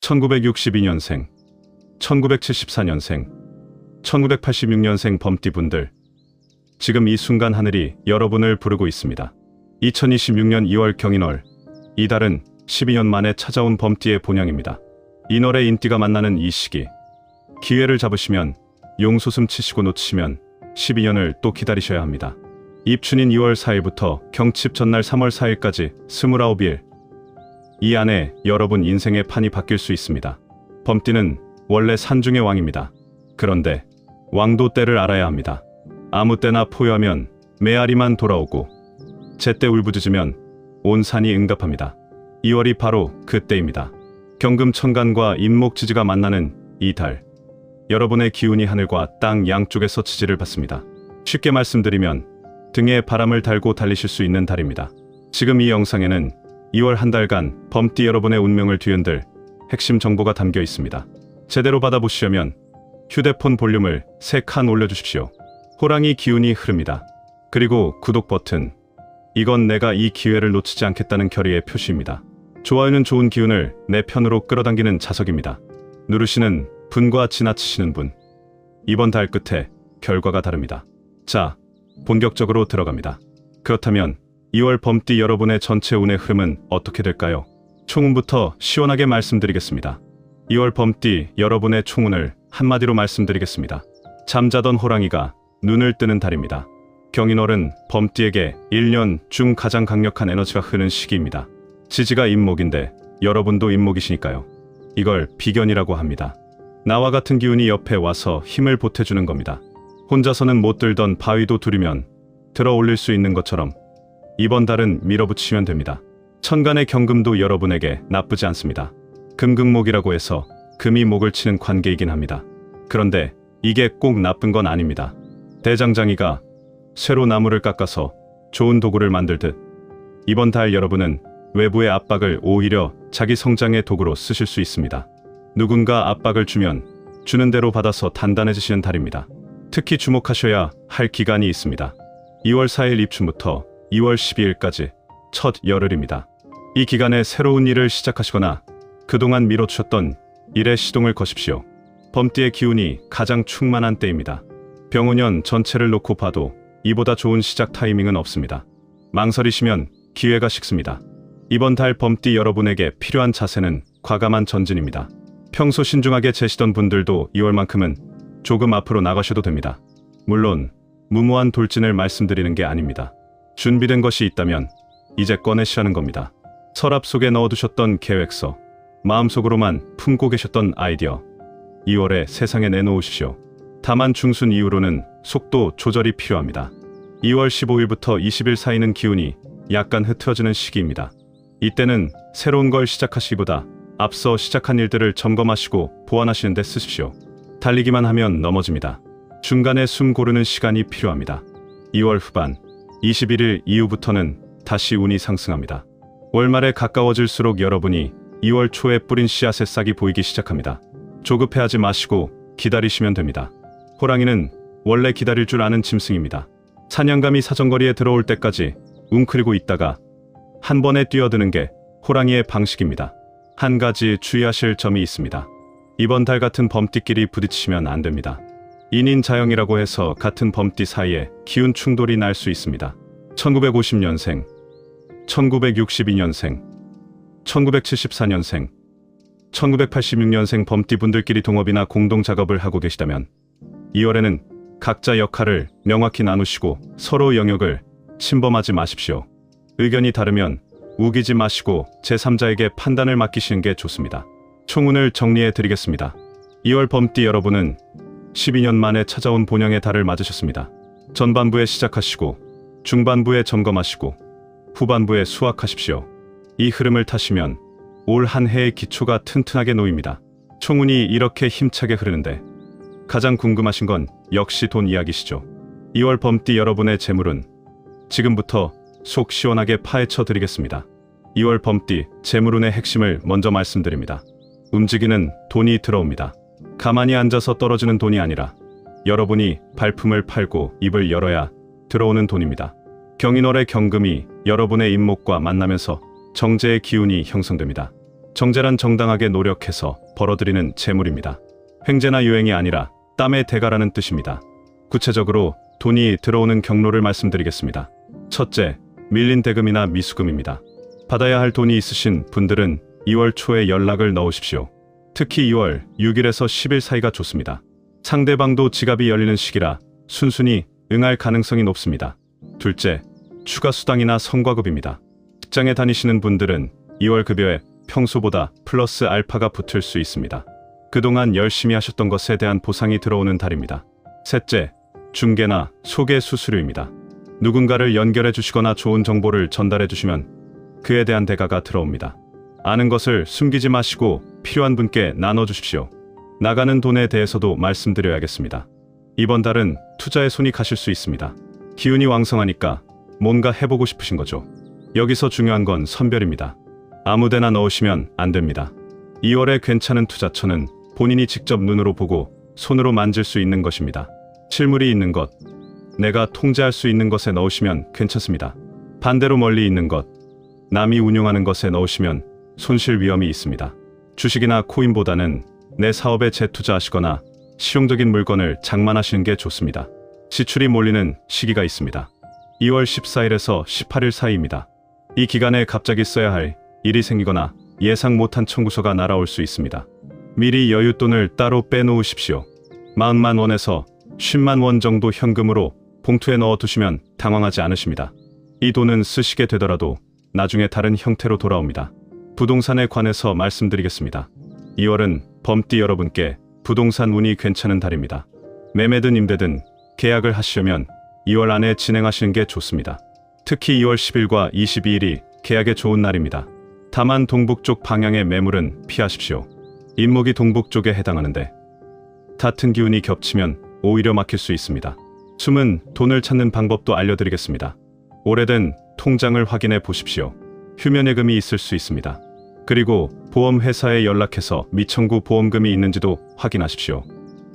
1962년생, 1974년생, 1986년생 범띠분들, 지금 이 순간 하늘이 여러분을 부르고 있습니다. 2026년 2월 경인월, 이달은 12년 만에 찾아온 범띠의 본영입니다. 인월의 인띠가 만나는 이 시기, 기회를 잡으시면 용솟음 치시고 놓치시면 12년을 또 기다리셔야 합니다. 입춘인 2월 4일부터 경칩 전날 3월 4일까지 29일, 이 안에 여러분 인생의 판이 바뀔 수 있습니다. 범띠는 원래 산중의 왕입니다. 그런데 왕도 때를 알아야 합니다. 아무 때나 포효하면 메아리만 돌아오고 제때 울부짖으면 온 산이 응답합니다. 2월이 바로 그때입니다. 경금천간과 임목지지가 만나는 이 달, 여러분의 기운이 하늘과 땅 양쪽에서 지지를 받습니다. 쉽게 말씀드리면 등에 바람을 달고 달리실 수 있는 달입니다. 지금 이 영상에는 2월 한 달간 범띠 여러분의 운명을 뒤흔들 핵심 정보가 담겨 있습니다. 제대로 받아보시려면 휴대폰 볼륨을 3칸 올려주십시오. 호랑이 기운이 흐릅니다. 그리고 구독 버튼, 이건 내가 이 기회를 놓치지 않겠다는 결의의 표시입니다. 좋아요는 좋은 기운을 내 편으로 끌어당기는 자석입니다. 누르시는 분과 지나치시는 분, 이번 달 끝에 결과가 다릅니다. 자, 본격적으로 들어갑니다. 그렇다면 2월 범띠 여러분의 전체 운의 흐름은 어떻게 될까요? 총운부터 시원하게 말씀드리겠습니다. 2월 범띠 여러분의 총운을 한마디로 말씀드리겠습니다. 잠자던 호랑이가 눈을 뜨는 달입니다. 경인월은 범띠에게 1년 중 가장 강력한 에너지가 흐르는 시기입니다. 지지가 임목인데 여러분도 임목이시니까요. 이걸 비견이라고 합니다. 나와 같은 기운이 옆에 와서 힘을 보태주는 겁니다. 혼자서는 못 들던 바위도 두르면 들어 올릴 수 있는 것처럼 이번 달은 밀어붙이면 됩니다. 천간의 경금도 여러분에게 나쁘지 않습니다. 금극목이라고 해서 금이 목을 치는 관계이긴 합니다. 그런데 이게 꼭 나쁜 건 아닙니다. 대장장이가 쇠로 나무를 깎아서 좋은 도구를 만들듯 이번 달 여러분은 외부의 압박을 오히려 자기 성장의 도구로 쓰실 수 있습니다. 누군가 압박을 주면 주는 대로 받아서 단단해지시는 달입니다. 특히 주목하셔야 할 기간이 있습니다. 2월 4일 입춘부터 2월 12일까지 첫 열흘입니다. 이 기간에 새로운 일을 시작하시거나 그동안 미뤄두셨던 일에 시동을 거십시오. 범띠의 기운이 가장 충만한 때입니다. 병오년 전체를 놓고 봐도 이보다 좋은 시작 타이밍은 없습니다. 망설이시면 기회가 식습니다. 이번 달 범띠 여러분에게 필요한 자세는 과감한 전진입니다. 평소 신중하게 재시던 분들도 2월만큼은 조금 앞으로 나가셔도 됩니다. 물론 무모한 돌진을 말씀드리는 게 아닙니다. 준비된 것이 있다면 이제 꺼내시라는 겁니다. 서랍 속에 넣어두셨던 계획서, 마음속으로만 품고 계셨던 아이디어, 2월에 세상에 내놓으시오. 다만 중순 이후로는 속도 조절이 필요합니다. 2월 15일부터 20일 사이는 기운이 약간 흐트러지는 시기입니다. 이때는 새로운 걸 시작하시기보다 앞서 시작한 일들을 점검하시고 보완하시는 데 쓰십시오. 달리기만 하면 넘어집니다. 중간에 숨 고르는 시간이 필요합니다. 2월 후반 21일 이후부터는 다시 운이 상승합니다. 월말에 가까워질수록 여러분이 2월 초에 뿌린 씨앗의 싹이 보이기 시작합니다. 조급해하지 마시고 기다리시면 됩니다. 호랑이는 원래 기다릴 줄 아는 짐승입니다. 사냥감이 사정거리에 들어올 때까지 웅크리고 있다가 한 번에 뛰어드는 게 호랑이의 방식입니다. 한 가지 주의하실 점이 있습니다. 이번 달 같은 범띠끼리 부딪히면 안 됩니다. 인인자영이라고 해서 같은 범띠 사이에 기운 충돌이 날 수 있습니다. 1950년생, 1962년생, 1974년생, 1986년생 범띠분들끼리 동업이나 공동작업을 하고 계시다면 2월에는 각자 역할을 명확히 나누시고 서로 영역을 침범하지 마십시오. 의견이 다르면 우기지 마시고 제3자에게 판단을 맡기시는 게 좋습니다. 총운을 정리해 드리겠습니다. 2월 범띠 여러분은 12년 만에 찾아온 본영의 달을 맞으셨습니다. 전반부에 시작하시고 중반부에 점검하시고 후반부에 수확하십시오. 이 흐름을 타시면 올 한 해의 기초가 튼튼하게 놓입니다. 총운이 이렇게 힘차게 흐르는데 가장 궁금하신 건 역시 돈 이야기시죠. 2월 범띠 여러분의 재물은 지금부터 속 시원하게 파헤쳐 드리겠습니다. 2월 범띠 재물운의 핵심을 먼저 말씀드립니다. 움직이는 돈이 들어옵니다. 가만히 앉아서 떨어지는 돈이 아니라 여러분이 발품을 팔고 입을 열어야 들어오는 돈입니다. 경인월의 경금이 여러분의 임목과 만나면서 정제의 기운이 형성됩니다. 정제란 정당하게 노력해서 벌어들이는 재물입니다. 횡재나 유행이 아니라 땀의 대가라는 뜻입니다. 구체적으로 돈이 들어오는 경로를 말씀드리겠습니다. 첫째, 밀린 대금이나 미수금입니다. 받아야 할 돈이 있으신 분들은 2월 초에 연락을 넣으십시오. 특히 2월 6일에서 10일 사이가 좋습니다. 상대방도 지갑이 열리는 시기라 순순히 응할 가능성이 높습니다. 둘째, 추가 수당이나 성과급입니다. 직장에 다니시는 분들은 2월 급여에 평소보다 플러스 알파가 붙을 수 있습니다. 그동안 열심히 하셨던 것에 대한 보상이 들어오는 달입니다. 셋째, 중개나 소개 수수료입니다. 누군가를 연결해 주시거나 좋은 정보를 전달해 주시면 그에 대한 대가가 들어옵니다. 아는 것을 숨기지 마시고 필요한 분께 나눠주십시오. 나가는 돈에 대해서도 말씀드려야겠습니다. 이번 달은 투자에 손이 가실 수 있습니다. 기운이 왕성하니까 뭔가 해보고 싶으신 거죠. 여기서 중요한 건 선별입니다. 아무데나 넣으시면 안 됩니다. 2월에 괜찮은 투자처는 본인이 직접 눈으로 보고 손으로 만질 수 있는 것입니다. 실물이 있는 것, 내가 통제할 수 있는 것에 넣으시면 괜찮습니다. 반대로 멀리 있는 것, 남이 운용하는 것에 넣으시면 손실 위험이 있습니다. 주식이나 코인보다는 내 사업에 재투자하시거나 실용적인 물건을 장만하시는 게 좋습니다. 지출이 몰리는 시기가 있습니다. 2월 14일에서 18일 사이입니다. 이 기간에 갑자기 써야 할 일이 생기거나 예상 못한 청구서가 날아올 수 있습니다. 미리 여윳돈을 따로 빼놓으십시오. 40만 원에서 10만 원 정도 현금으로 봉투에 넣어두시면 당황하지 않으십니다. 이 돈은 쓰시게 되더라도 나중에 다른 형태로 돌아옵니다. 부동산에 관해서 말씀드리겠습니다. 2월은 범띠 여러분께 부동산 운이 괜찮은 달입니다. 매매든 임대든 계약을 하시려면 2월 안에 진행하시는 게 좋습니다. 특히 2월 10일과 22일이 계약에 좋은 날입니다. 다만 동북 쪽 방향의 매물은 피하십시오. 인목이 동북 쪽에 해당하는데 같은 기운이 겹치면 오히려 막힐 수 있습니다. 숨은 돈을 찾는 방법도 알려드리겠습니다. 오래된 통장을 확인해 보십시오. 휴면예금이 있을 수 있습니다. 그리고 보험회사에 연락해서 미청구 보험금이 있는지도 확인하십시오.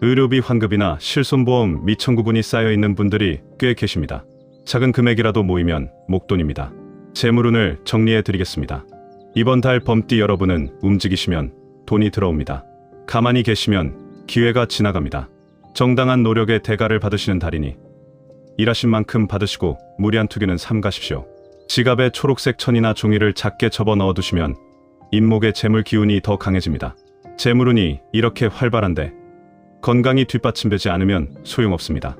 의료비 환급이나 실손보험 미청구분이 쌓여있는 분들이 꽤 계십니다. 작은 금액이라도 모이면 목돈입니다. 재물운을 정리해 드리겠습니다. 이번 달 범띠 여러분은 움직이시면 돈이 들어옵니다. 가만히 계시면 기회가 지나갑니다. 정당한 노력의 대가를 받으시는 달이니 일하신 만큼 받으시고 무리한 투기는 삼가십시오. 지갑에 초록색 천이나 종이를 작게 접어 넣어두시면 인목의 재물 기운이 더 강해집니다. 재물운이 이렇게 활발한데 건강이 뒷받침되지 않으면 소용없습니다.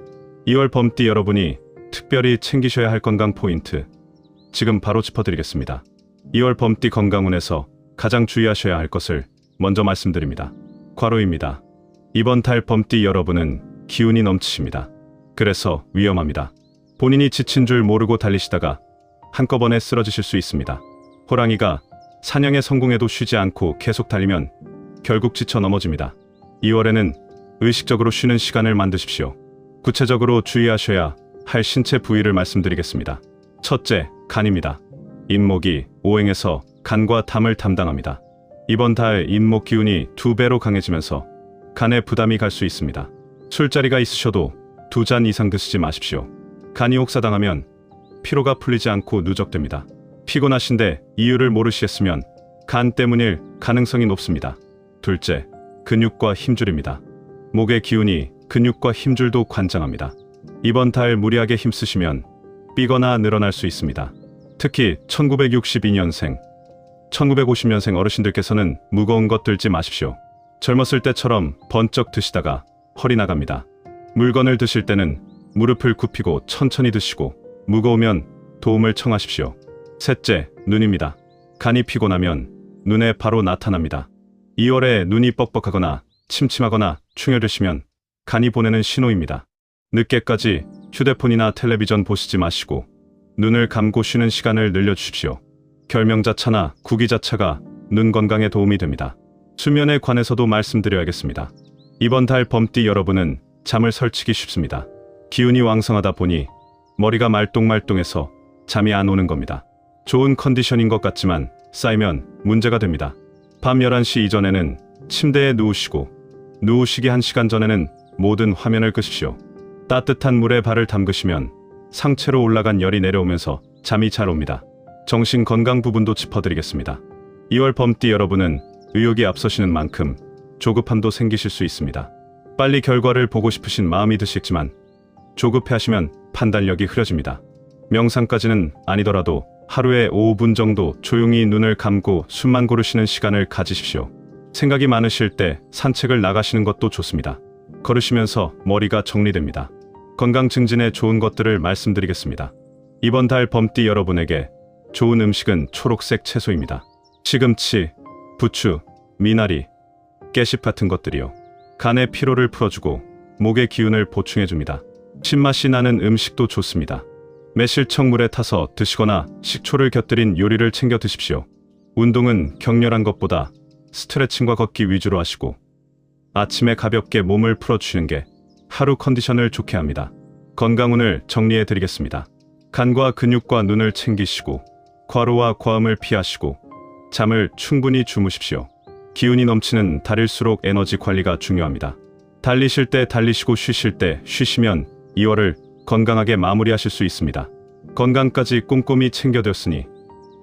2월 범띠 여러분이 특별히 챙기셔야 할 건강 포인트 지금 바로 짚어드리겠습니다. 2월 범띠 건강운에서 가장 주의하셔야 할 것을 먼저 말씀드립니다. 과로입니다. 이번 달 범띠 여러분은 기운이 넘치십니다. 그래서 위험합니다. 본인이 지친 줄 모르고 달리시다가 한꺼번에 쓰러지실 수 있습니다. 호랑이가 사냥에 성공해도 쉬지 않고 계속 달리면 결국 지쳐 넘어집니다. 2월에는 의식적으로 쉬는 시간을 만드십시오. 구체적으로 주의하셔야 할 신체 부위를 말씀드리겠습니다. 첫째, 간입니다. 인목이 오행에서 간과 담을 담당합니다. 이번 달 인목 기운이 2배로 강해지면서 간에 부담이 갈 수 있습니다. 술자리가 있으셔도 2잔 이상 드시지 마십시오. 간이 혹사당하면 피로가 풀리지 않고 누적됩니다. 피곤하신데 이유를 모르시겠으면 간 때문일 가능성이 높습니다. 둘째, 근육과 힘줄입니다. 목의 기운이 근육과 힘줄도 관장합니다. 이번 달 무리하게 힘쓰시면 삐거나 늘어날 수 있습니다. 특히 1962년생, 1950년생 어르신들께서는 무거운 것 들지 마십시오. 젊었을 때처럼 번쩍 드시다가 허리 나갑니다. 물건을 드실 때는 무릎을 굽히고 천천히 드시고 무거우면 도움을 청하십시오. 셋째, 눈입니다. 간이 피곤하면 눈에 바로 나타납니다. 2월에 눈이 뻑뻑하거나 침침하거나 충혈되시면 간이 보내는 신호입니다. 늦게까지 휴대폰이나 텔레비전 보시지 마시고 눈을 감고 쉬는 시간을 늘려주십시오. 결명자차나 구기자차가 눈 건강에 도움이 됩니다. 수면에 관해서도 말씀드려야겠습니다. 이번 달 범띠 여러분은 잠을 설치기 쉽습니다. 기운이 왕성하다 보니 머리가 말똥말똥해서 잠이 안 오는 겁니다. 좋은 컨디션인 것 같지만 쌓이면 문제가 됩니다. 밤 11시 이전에는 침대에 누우시고 누우시기 1시간 전에는 모든 화면을 끄십시오. 따뜻한 물에 발을 담그시면 상체로 올라간 열이 내려오면서 잠이 잘 옵니다. 정신 건강 부분도 짚어드리겠습니다. 2월 범띠 여러분은 의욕이 앞서시는 만큼 조급함도 생기실 수 있습니다. 빨리 결과를 보고 싶으신 마음이 드시겠지만 조급해하시면 판단력이 흐려집니다. 명상까지는 아니더라도 하루에 5분 정도 조용히 눈을 감고 숨만 고르시는 시간을 가지십시오. 생각이 많으실 때 산책을 나가시는 것도 좋습니다. 걸으시면서 머리가 정리됩니다. 건강 증진에 좋은 것들을 말씀드리겠습니다. 이번 달 범띠 여러분에게 좋은 음식은 초록색 채소입니다. 시금치, 부추, 미나리, 깨씹 같은 것들이요. 간의 피로를 풀어주고 목의 기운을 보충해줍니다. 신맛이 나는 음식도 좋습니다. 매실청물에 타서 드시거나 식초를 곁들인 요리를 챙겨 드십시오. 운동은 격렬한 것보다 스트레칭과 걷기 위주로 하시고 아침에 가볍게 몸을 풀어주시는 게 하루 컨디션을 좋게 합니다. 건강운을 정리해 드리겠습니다. 간과 근육과 눈을 챙기시고 과로와 과음을 피하시고 잠을 충분히 주무십시오. 기운이 넘치는 달일수록 에너지 관리가 중요합니다. 달리실 때 달리시고 쉬실 때 쉬시면 2월을 건강하게 마무리하실 수 있습니다. 건강까지 꼼꼼히 챙겨뒀으니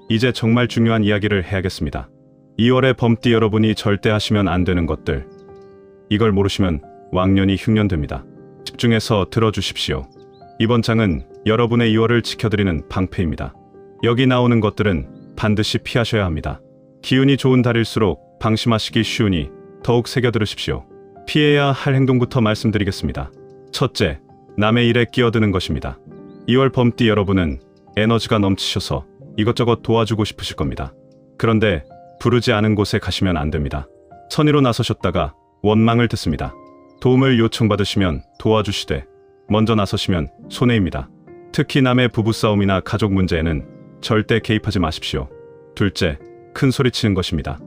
이제 정말 중요한 이야기를 해야겠습니다. 2월에 범띠 여러분이 절대 하시면 안 되는 것들. 이걸 모르시면 왕년이 흉년됩니다. 집중해서 들어주십시오. 이번 장은 여러분의 2월을 지켜드리는 방패입니다. 여기 나오는 것들은 반드시 피하셔야 합니다. 기운이 좋은 달일수록 방심하시기 쉬우니 더욱 새겨들으십시오. 피해야 할 행동부터 말씀드리겠습니다. 첫째, 남의 일에 끼어드는 것입니다. 2월 범띠 여러분은 에너지가 넘치셔서 이것저것 도와주고 싶으실 겁니다. 그런데 부르지 않은 곳에 가시면 안 됩니다. 선의로 나서셨다가 원망을 듣습니다. 도움을 요청받으시면 도와주시되 먼저 나서시면 손해입니다. 특히 남의 부부싸움이나 가족 문제에는 절대 개입하지 마십시오. 둘째, 큰 소리치는 것입니다.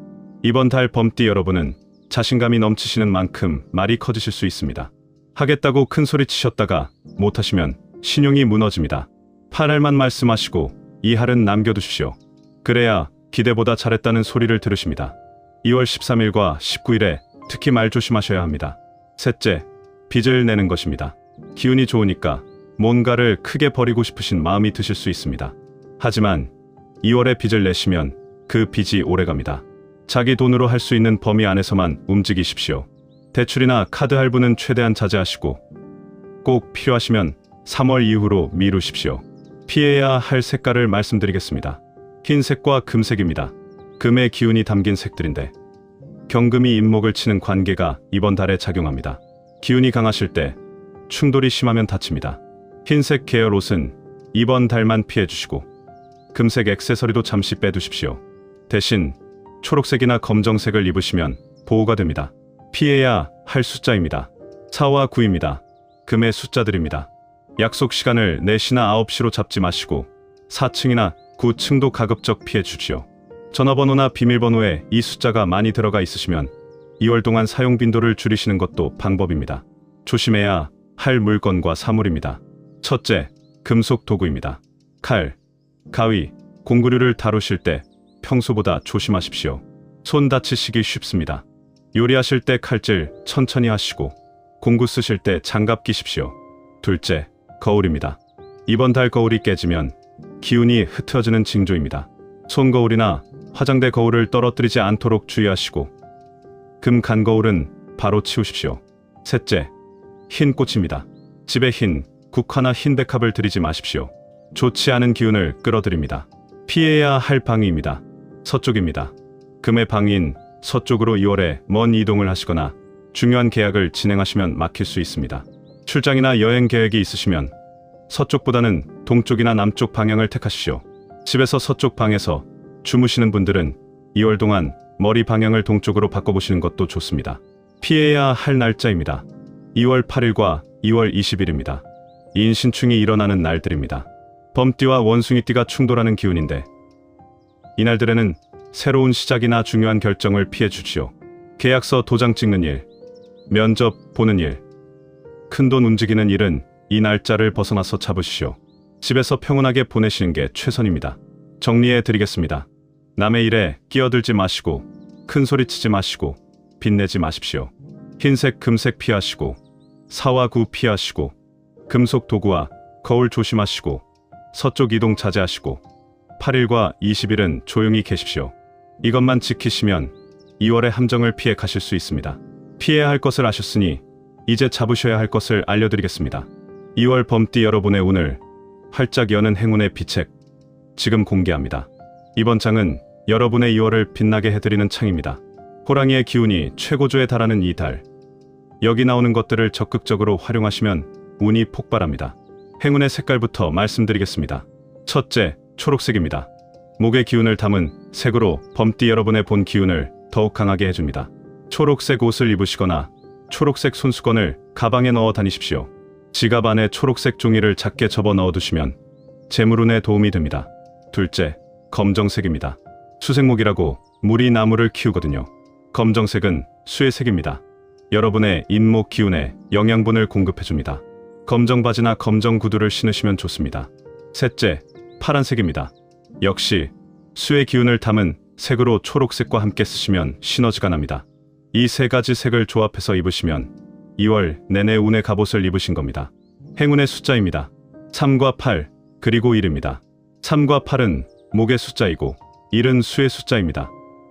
이번 달 범띠 여러분은 자신감이 넘치시는 만큼 말이 커지실 수 있습니다. 하겠다고 큰 소리치셨다가 못하시면 신용이 무너집니다. 8할만 말씀하시고 2할은 남겨두십시오. 그래야 기대보다 잘했다는 소리를 들으십니다. 2월 13일과 19일에 특히 말 조심하셔야 합니다. 셋째, 빚을 내는 것입니다. 기운이 좋으니까 뭔가를 크게 버리고 싶으신 마음이 드실 수 있습니다. 하지만 2월에 빚을 내시면 그 빚이 오래갑니다. 자기 돈으로 할 수 있는 범위 안에서만 움직이십시오. 대출이나 카드 할부는 최대한 자제하시고 꼭 필요하시면 3월 이후로 미루십시오. 피해야 할 색깔을 말씀드리겠습니다. 흰색과 금색입니다. 금의 기운이 담긴 색들인데 경금이 임목을 치는 관계가 이번 달에 작용합니다. 기운이 강하실 때 충돌이 심하면 다칩니다. 흰색 계열 옷은 이번 달만 피해주시고 금색 액세서리도 잠시 빼두십시오. 대신 초록색이나 검정색을 입으시면 보호가 됩니다. 피해야 할 숫자입니다. 4와 9입니다. 금의 숫자들입니다. 약속 시간을 4시나 9시로 잡지 마시고 4층이나 9층도 가급적 피해 주십시오. 전화번호나 비밀번호에 이 숫자가 많이 들어가 있으시면 2월 동안 사용 빈도를 줄이시는 것도 방법입니다. 조심해야 할 물건과 사물입니다. 첫째, 금속 도구입니다. 칼, 가위, 공구류를 다루실 때 평소보다 조심하십시오. 손 다치시기 쉽습니다. 요리하실 때 칼질 천천히 하시고 공구 쓰실 때 장갑 끼십시오. 둘째, 거울입니다. 이번 달 거울이 깨지면 기운이 흐트러지는 징조입니다. 손거울이나 화장대 거울을 떨어뜨리지 않도록 주의하시고 금 간 거울은 바로 치우십시오. 셋째, 흰 꽃입니다. 집에 흰 국화나 흰 백합을 들이지 마십시오. 좋지 않은 기운을 끌어들입니다. 피해야 할 방위입니다. 서쪽입니다. 금의 방위인 서쪽으로 2월에 먼 이동을 하시거나 중요한 계약을 진행하시면 막힐 수 있습니다. 출장이나 여행 계획이 있으시면 서쪽보다는 동쪽이나 남쪽 방향을 택하십시오. 집에서 서쪽 방에서 주무시는 분들은 2월 동안 머리 방향을 동쪽으로 바꿔보시는 것도 좋습니다. 피해야 할 날짜입니다. 2월 8일과 2월 20일입니다. 인신충이 일어나는 날들입니다. 범띠와 원숭이띠가 충돌하는 기운인데 이날들에는 새로운 시작이나 중요한 결정을 피해 주시오. 계약서 도장 찍는 일, 면접 보는 일, 큰돈 움직이는 일은 이 날짜를 벗어나서 잡으시오. 집에서 평온하게 보내시는 게 최선입니다. 정리해 드리겠습니다. 남의 일에 끼어들지 마시고 큰 소리 치지 마시고 빚내지 마십시오. 흰색, 금색 피하시고 4와 9 피하시고 금속 도구와 거울 조심하시고 서쪽 이동 자제하시고 8일과 20일은 조용히 계십시오. 이것만 지키시면 2월의 함정을 피해 가실 수 있습니다. 피해야 할 것을 아셨으니 이제 잡으셔야 할 것을 알려드리겠습니다. 2월 범띠 여러분의 운을 활짝 여는 행운의 비책 지금 공개합니다. 이번 장은 여러분의 2월을 빛나게 해드리는 창입니다. 호랑이의 기운이 최고조에 달하는 이 달, 여기 나오는 것들을 적극적으로 활용하시면 운이 폭발합니다. 행운의 색깔부터 말씀드리겠습니다. 첫째, 초록색입니다. 목의 기운을 담은 색으로 범띠 여러분의 본 기운을 더욱 강하게 해줍니다. 초록색 옷을 입으시거나 초록색 손수건을 가방에 넣어 다니십시오. 지갑 안에 초록색 종이를 작게 접어 넣어두시면 재물운에 도움이 됩니다. 둘째, 검정색입니다. 수색목이라고 물이 나무를 키우거든요. 검정색은 수의 색입니다. 여러분의 인목 기운에 영양분을 공급해줍니다. 검정 바지나 검정 구두를 신으시면 좋습니다. 셋째, 파란색입니다. 역시 수의 기운을 담은 색으로 초록색과 함께 쓰시면 시너지가 납니다. 이 세 가지 색을 조합해서 입으시면 2월 내내 운의 갑옷을 입으신 겁니다. 행운의 숫자입니다. 3과 8, 그리고 1입니다. 3과 8은 목의 숫자이고 1은 수의 숫자입니다.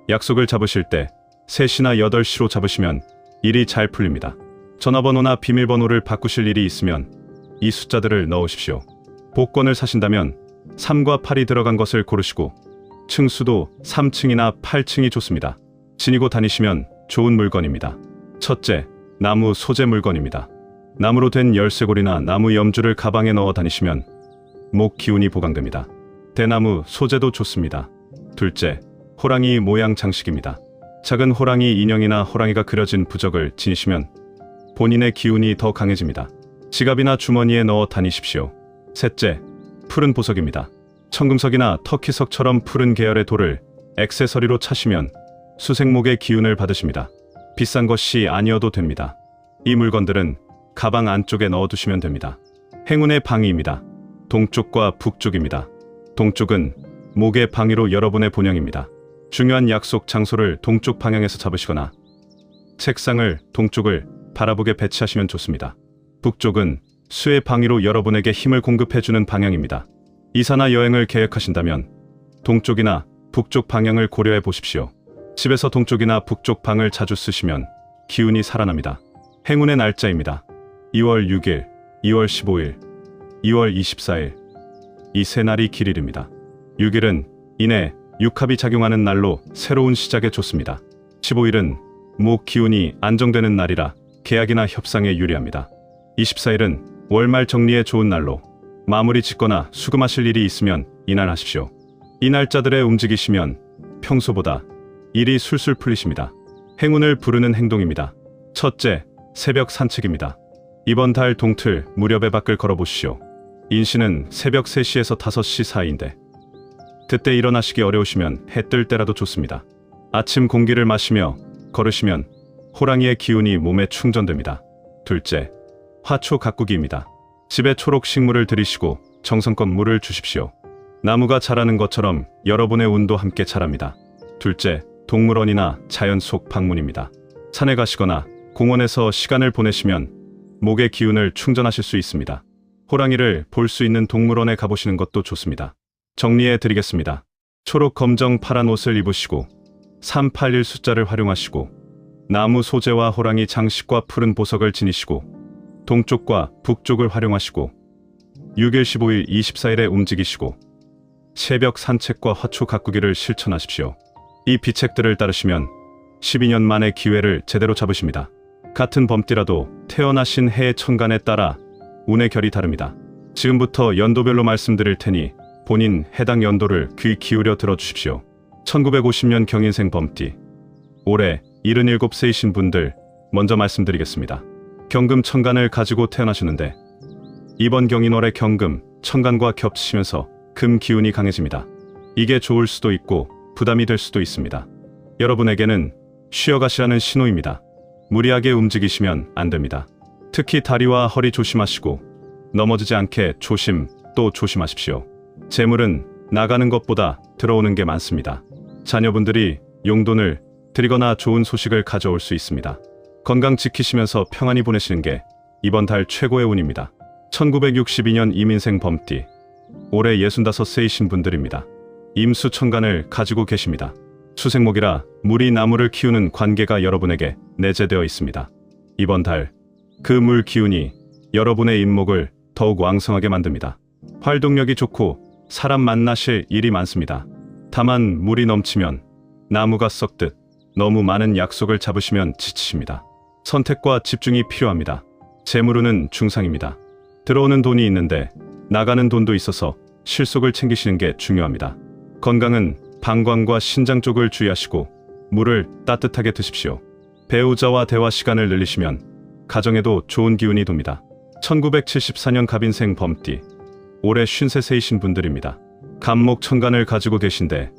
약속을 잡으실 때 3시나 8시로 잡으시면 일이 잘 풀립니다. 전화번호나 비밀번호를 바꾸실 일이 있으면 이 숫자들을 넣으십시오. 복권을 사신다면 3과 8이 들어간 것을 고르시고 층수도 3층이나 8층이 좋습니다. 지니고 다니시면 좋은 물건입니다. 첫째, 나무 소재 물건입니다. 나무로 된 열쇠고리나 나무 염주를 가방에 넣어 다니시면 목 기운이 보강됩니다. 대나무 소재도 좋습니다. 둘째, 호랑이 모양 장식입니다. 작은 호랑이 인형이나 호랑이가 그려진 부적을 지니시면 본인의 기운이 더 강해집니다. 지갑이나 주머니에 넣어 다니십시오. 셋째, 푸른 보석입니다. 청금석이나 터키석처럼 푸른 계열의 돌을 액세서리로 차시면 수색목의 기운을 받으십니다. 비싼 것이 아니어도 됩니다. 이 물건들은 가방 안쪽에 넣어두시면 됩니다. 행운의 방위입니다. 동쪽과 북쪽입니다. 동쪽은 목의 방위로 여러분의 본영입니다. 중요한 약속 장소를 동쪽 방향에서 잡으시거나 책상을 동쪽을 바라보게 배치하시면 좋습니다. 북쪽은 수의 방위로 여러분에게 힘을 공급해주는 방향입니다. 이사나 여행을 계획하신다면 동쪽이나 북쪽 방향을 고려해 보십시오. 집에서 동쪽이나 북쪽 방을 자주 쓰시면 기운이 살아납니다. 행운의 날짜입니다. 2월 6일, 2월 15일, 2월 24일. 이 세 날이 길일입니다. 6일은 인해 육합이 작용하는 날로 새로운 시작에 좋습니다. 15일은 목 기운이 안정되는 날이라 계약이나 협상에 유리합니다. 24일은 월말 정리에 좋은 날로 마무리 짓거나 수금하실 일이 있으면 이날 하십시오. 이 날짜들에 움직이시면 평소보다 일이 술술 풀리십니다. 행운을 부르는 행동입니다. 첫째, 새벽 산책입니다. 이번 달 동틀 무렵에 밖을 걸어보시오. 인시는 새벽 3시에서 5시 사이인데 그때 일어나시기 어려우시면 해 뜰 때라도 좋습니다. 아침 공기를 마시며 걸으시면 호랑이의 기운이 몸에 충전됩니다. 둘째, 화초 가꾸기입니다. 집에 초록 식물을 들이시고 정성껏 물을 주십시오. 나무가 자라는 것처럼 여러분의 운도 함께 자랍니다. 둘째, 동물원이나 자연 속 방문입니다. 산에 가시거나 공원에서 시간을 보내시면 목의 기운을 충전하실 수 있습니다. 호랑이를 볼 수 있는 동물원에 가보시는 것도 좋습니다. 정리해 드리겠습니다. 초록, 검정, 파란 옷을 입으시고 381 숫자를 활용하시고 나무 소재와 호랑이 장식과 푸른 보석을 지니시고 동쪽과 북쪽을 활용하시고 6일, 15일, 24일에 움직이시고 새벽 산책과 화초 가꾸기를 실천하십시오. 이 비책들을 따르시면 12년 만에 기회를 제대로 잡으십니다. 같은 범띠라도 태어나신 해의 천간에 따라 운의 결이 다릅니다. 지금부터 연도별로 말씀드릴 테니 본인 해당 연도를 귀 기울여 들어주십시오. 1950년 경인생 범띠, 올해 77세이신 분들 먼저 말씀드리겠습니다. 경금 천간을 가지고 태어나셨는데 이번 경인월의 경금 천간과 겹치시면서 금 기운이 강해집니다. 이게 좋을 수도 있고 부담이 될 수도 있습니다. 여러분에게는 쉬어가시라는 신호입니다. 무리하게 움직이시면 안 됩니다. 특히 다리와 허리 조심하시고 넘어지지 않게 조심 또 조심하십시오. 재물은 나가는 것보다 들어오는 게 많습니다. 자녀분들이 용돈을 드리거나 좋은 소식을 가져올 수 있습니다. 건강 지키시면서 평안히 보내시는 게 이번 달 최고의 운입니다. 1962년 이민생 범띠, 올해 65세이신 분들입니다. 임수 천간을 가지고 계십니다. 수생목이라 물이 나무를 키우는 관계가 여러분에게 내재되어 있습니다. 이번 달, 그 물 기운이 여러분의 인목을 더욱 왕성하게 만듭니다. 활동력이 좋고 사람 만나실 일이 많습니다. 다만 물이 넘치면 나무가 썩듯 너무 많은 약속을 잡으시면 지치십니다. 선택과 집중이 필요합니다. 재물운은 중상입니다. 들어오는 돈이 있는데 나가는 돈도 있어서 실속을 챙기시는 게 중요합니다. 건강은 방광과 신장 쪽을 주의하시고 물을 따뜻하게 드십시오. 배우자와 대화 시간을 늘리시면 가정에도 좋은 기운이 돕니다. 1974년 갑인생 범띠, 올해 53세이신 분들입니다. 갑목 천간을 가지고 계신데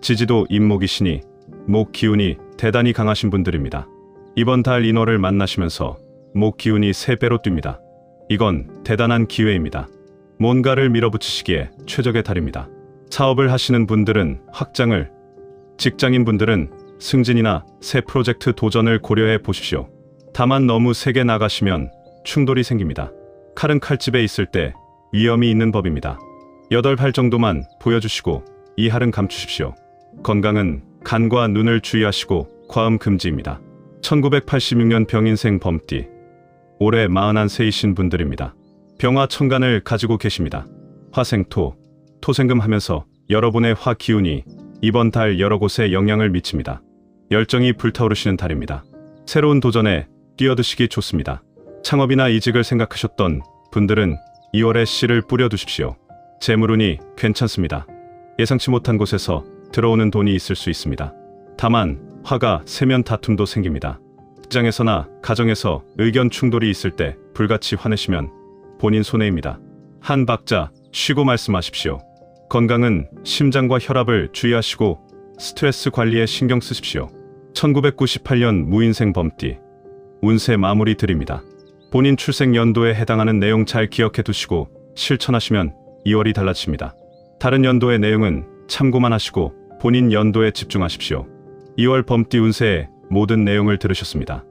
지지도 임목이시니 목 기운이 대단히 강하신 분들입니다. 이번 달 인월을 만나시면서 목 기운이 3배로 뜁니다. 이건 대단한 기회입니다. 뭔가를 밀어붙이시기에 최적의 달입니다. 사업을 하시는 분들은 확장을, 직장인 분들은 승진이나 새 프로젝트 도전을 고려해 보십시오. 다만 너무 세게 나가시면 충돌이 생깁니다. 칼은 칼집에 있을 때 위험이 있는 법입니다. 8발 정도만 보여주시고 이할은 감추십시오. 건강은 간과 눈을 주의하시고 과음 금지입니다. 1986년 병인생 범띠, 올해 41세이신 분들입니다. 병화 천간을 가지고 계십니다. 화생토, 토생금 하면서 여러분의 화 기운이 이번 달 여러 곳에 영향을 미칩니다. 열정이 불타오르시는 달입니다. 새로운 도전에 뛰어드시기 좋습니다. 창업이나 이직을 생각하셨던 분들은 2월에 씨를 뿌려두십시오. 재물운이 괜찮습니다. 예상치 못한 곳에서 들어오는 돈이 있을 수 있습니다. 다만 화가 세면 다툼도 생깁니다. 직장에서나 가정에서 의견 충돌이 있을 때 불같이 화내시면 본인 손해입니다. 한 박자 쉬고 말씀하십시오. 건강은 심장과 혈압을 주의하시고 스트레스 관리에 신경 쓰십시오. 1998년 무인생 범띠, 운세 마무리 드립니다. 본인 출생 연도에 해당하는 내용 잘 기억해 두시고 실천하시면 2월이 달라집니다. 다른 연도의 내용은 참고만 하시고 본인 연도에 집중하십시오. 2월 범띠 운세의 모든 내용을 들으셨습니다.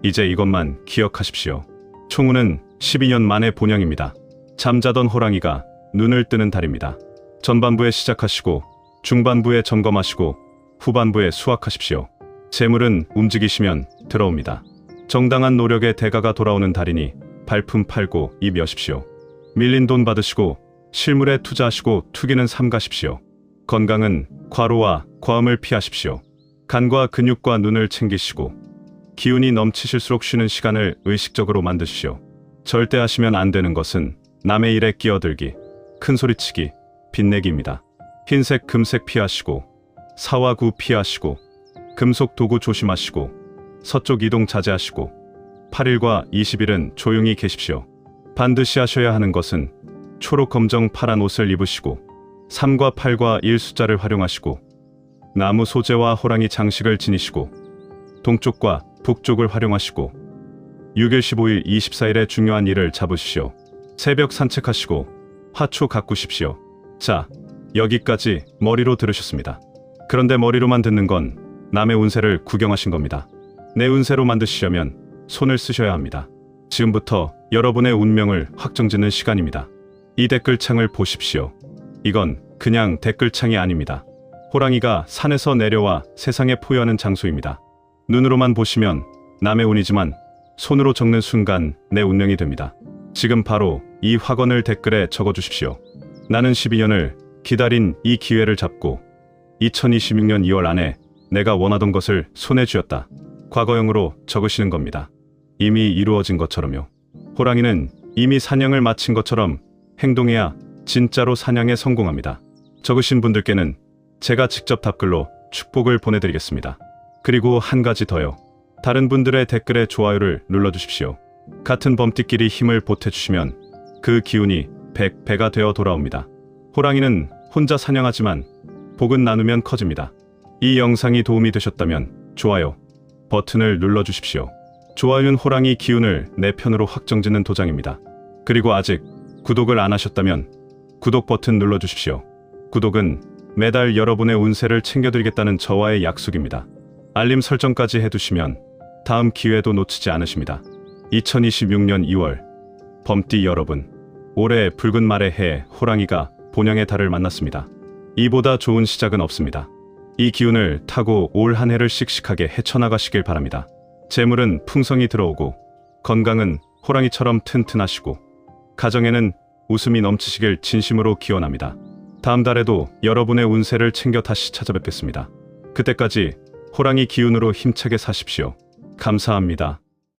이제 이것만 기억하십시오. 총운은 12년 만에 본영입니다. 잠자던 호랑이가 눈을 뜨는 달입니다. 전반부에 시작하시고 중반부에 점검하시고 후반부에 수확하십시오. 재물은 움직이시면 들어옵니다. 정당한 노력의 대가가 돌아오는 달이니 발품 팔고 입 여십시오. 밀린 돈 받으시고 실물에 투자하시고 투기는 삼가십시오. 건강은 과로와 과음을 피하십시오. 간과 근육과 눈을 챙기시고 기운이 넘치실수록 쉬는 시간을 의식적으로 만드십시오. 절대 하시면 안 되는 것은 남의 일에 끼어들기, 큰소리치기, 빚내기입니다. 흰색, 금색 피하시고 사와 구 피하시고 금속 도구 조심하시고 서쪽 이동 자제하시고 8일과 20일은 조용히 계십시오. 반드시 하셔야 하는 것은 초록, 검정, 파란 옷을 입으시고 3과 8과 1 숫자를 활용하시고 나무 소재와 호랑이 장식을 지니시고 동쪽과 북쪽을 활용하시고 6일, 15일, 24일의 중요한 일을 잡으십시오. 새벽 산책하시고 화초 가꾸십시오. 자, 여기까지 머리로 들으셨습니다. 그런데 머리로만 듣는 건 남의 운세를 구경하신 겁니다. 내 운세로 만드시려면 손을 쓰셔야 합니다. 지금부터 여러분의 운명을 확정짓는 시간입니다. 이 댓글창을 보십시오. 이건 그냥 댓글창이 아닙니다. 호랑이가 산에서 내려와 세상에 포효하는 장소입니다. 눈으로만 보시면 남의 운이지만 손으로 적는 순간 내 운명이 됩니다. 지금 바로 이 확언을 댓글에 적어주십시오. 나는 12년을 기다린 이 기회를 잡고 2026년 2월 안에 내가 원하던 것을 손에 쥐었다. 과거형으로 적으시는 겁니다. 이미 이루어진 것처럼요. 호랑이는 이미 사냥을 마친 것처럼 행동해야 진짜로 사냥에 성공합니다. 적으신 분들께는 제가 직접 답글로 축복을 보내드리겠습니다. 그리고 한 가지 더요. 다른 분들의 댓글에 좋아요를 눌러주십시오. 같은 범띠끼리 힘을 보태주시면 그 기운이 100배가 되어 돌아옵니다. 호랑이는 혼자 사냥하지만 복은 나누면 커집니다. 이 영상이 도움이 되셨다면 좋아요 버튼을 눌러주십시오. 좋아요는 호랑이 기운을 내 편으로 확정짓는 도장입니다. 그리고 아직 구독을 안 하셨다면 구독 버튼 눌러주십시오. 구독은 매달 여러분의 운세를 챙겨드리겠다는 저와의 약속입니다. 알림 설정까지 해두시면 다음 기회도 놓치지 않으십니다. 2026년 2월 범띠 여러분, 올해 붉은 말의 해 호랑이가 본영의 달을 만났습니다. 이보다 좋은 시작은 없습니다. 이 기운을 타고 올 한 해를 씩씩하게 헤쳐나가시길 바랍니다. 재물은 풍성히 들어오고 건강은 호랑이처럼 튼튼하시고 가정에는 웃음이 넘치시길 진심으로 기원합니다. 다음 달에도 여러분의 운세를 챙겨 다시 찾아뵙겠습니다. 그때까지 호랑이 기운으로 힘차게 사십시오. 감사합니다.